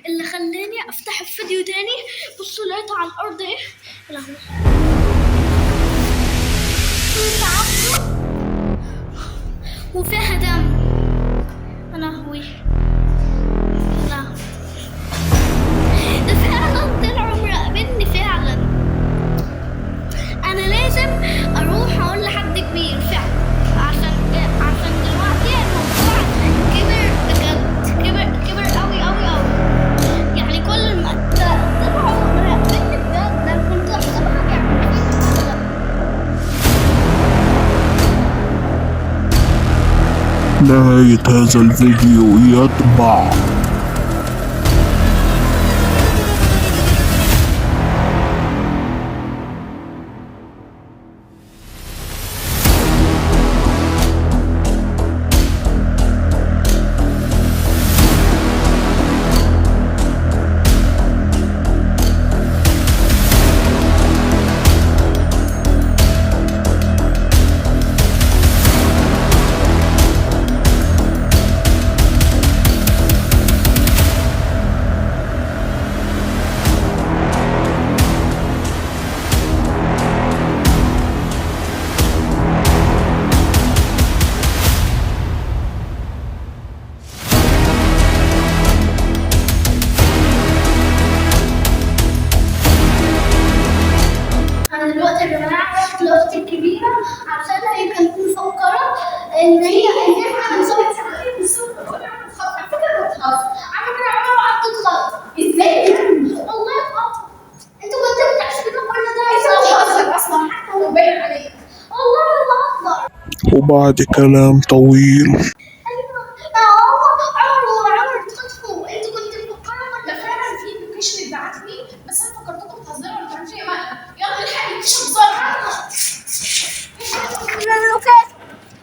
اللي خلاني افتح الفيديو تاني. بصوا لقيته على الارض ايه. يا لهوي تعبته وفيها دم. يا لهوي لا ده فعلا طلعوا مراقبيني فعلا. انا لازم اروح اقول لحد كبير فعلا عشان دلوقتي الموضوع كبر بجد. كبر قوي قوي قوي. يعني كل ما طلعوا مراقبيني بجد انا كنت احسبها يعني نهاية هذا الفيديو يطبع. انا دلوقتي يا جماعه رحت لاختي الكبيره عشان هي كانت مفكره ان هي احنا هنصور ساعتين بالصوت على فكره بتخاف. على فكره عمر قعدت تخاف ازاي يعني والله خاف. انتوا كنتوا بتحسبوا كل ده يصور اصلا حتى هو باين عليا والله ما اقدر. وبعد كلام طويل عمر تخطفوا. انتوا كنتوا مفكرين ده فعلا في لوكيشن اتبعت لي بس انا فكرتكم بتهزروا ولا بتعملوا ايه بقى. يلا الحق اللوكيشن بسرعه.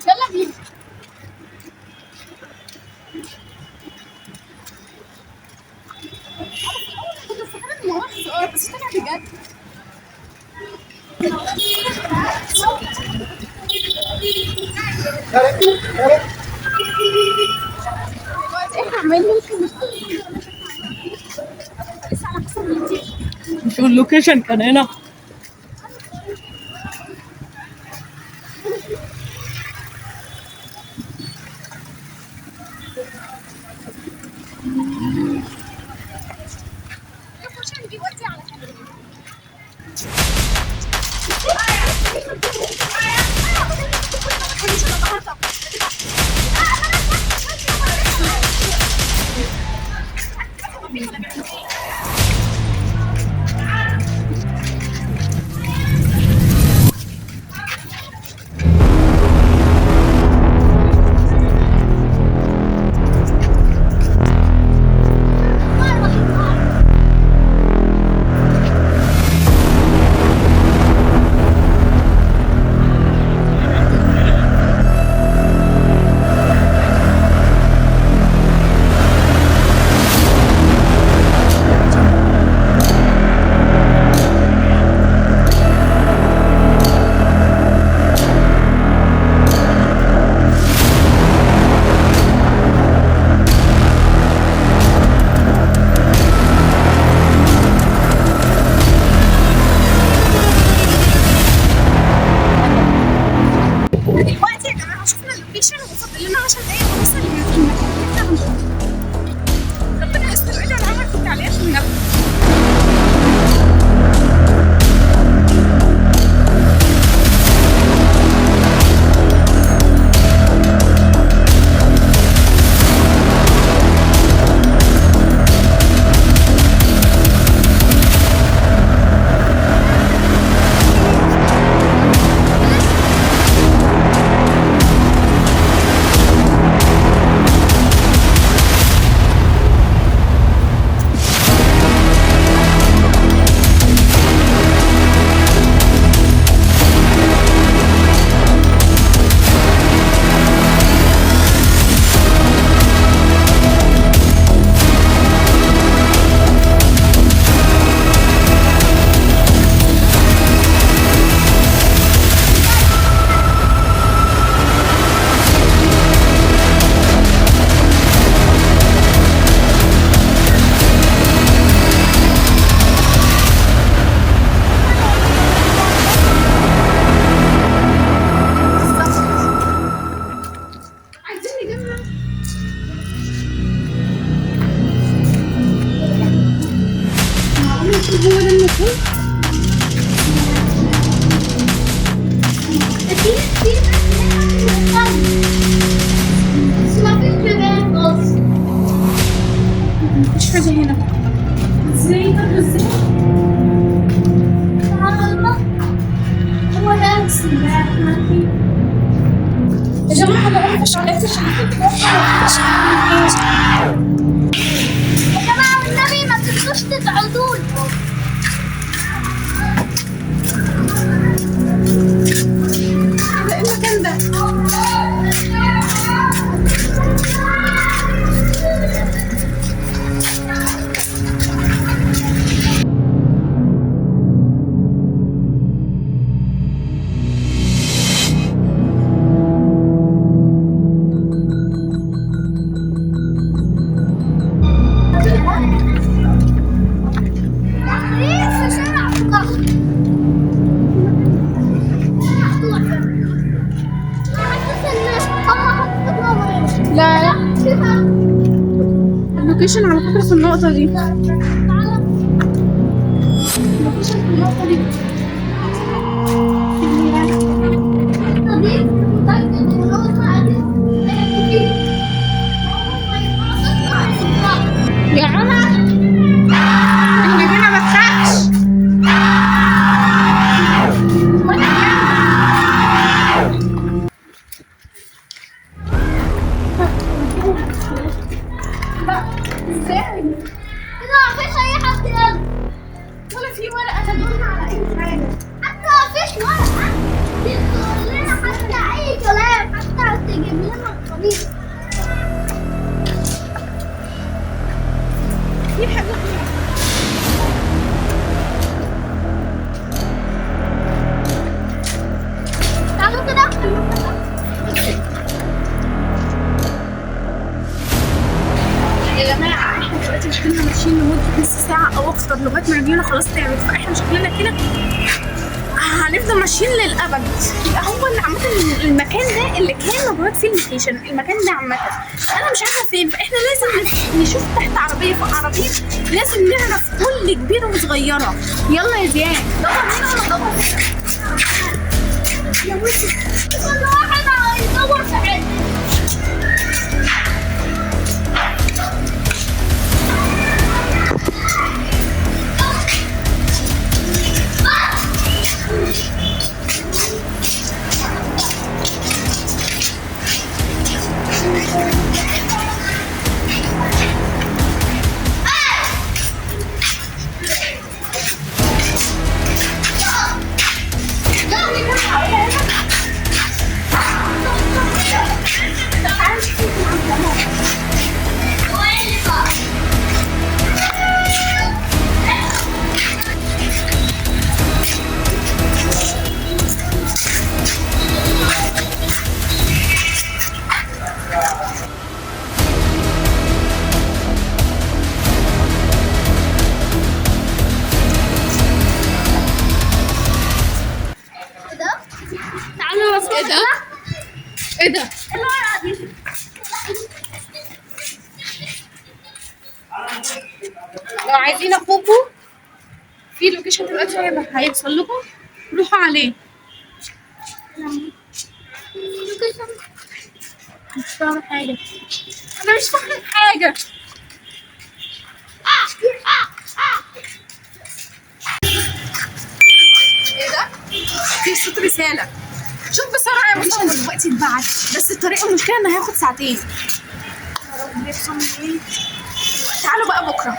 يلا بينا. كنت فاكره انه هزار بس طلع بجد. شو اللوكيشن كان هنا. هو ده المكان؟ بس ما فيش بيبان خالص. مفيش حاجة هنا. ازاي؟ طب ازاي؟ هو ده السباق ما في. يا جماعة أنا مفيش علاقة. يا جماعة والنبي ما تنسوش تدعوا لي. ده إيه المكان ده؟ في شارع القهر. لا لا، اللوكيشن على فكرة في النقطة دي. اللوكيشن في النقطة دي. يا عمر احنا هنا ما تخافش. ازاي؟ كده مفيش أي حد يلا. ولا في ورقة تدل على أي حاجة. حتى مفيش ورقة تقول لنا حتى أي كلام، حتى تجيب لنا الطريق. في حاجة هنا. تعالوا كده. يا جماعة احنا دلوقتي شكلنا ماشيين لمدة نص ساعة أو أكتر لغاية ما رجلينا خلاص تعبت، فاحنا شكلنا كده هنفضل ماشيين للأبد. يبقى هو اللي عامة المكان ده اللي كان موجود فيه اللوكيشن، المكان ده عامة أنا مش عارفة فين، فاحنا لازم نشوف تحت عربية فوق عربية، لازم نعرف كل كبيرة وصغيرة. يلا يا زياد دور هنا ولا دور هنا؟ يا بصي كل واحد هيدور في حته. تعالوا بس. ايه ده؟ ايه ده؟ الورقة دي. لو عايزين اخوكوا في لوكيشن دلوقتي هيوصل لكم، روحوا عليه. مش فاهمة حاجة. أنا مش فاهمة حاجة. إيه ده؟ في صوت رسالة. شوف بسرعة يا مصطفى دلوقتي اتبعت، بس الطريق المشكلة إن هياخد ساعتين. تعالوا بقى بكرة.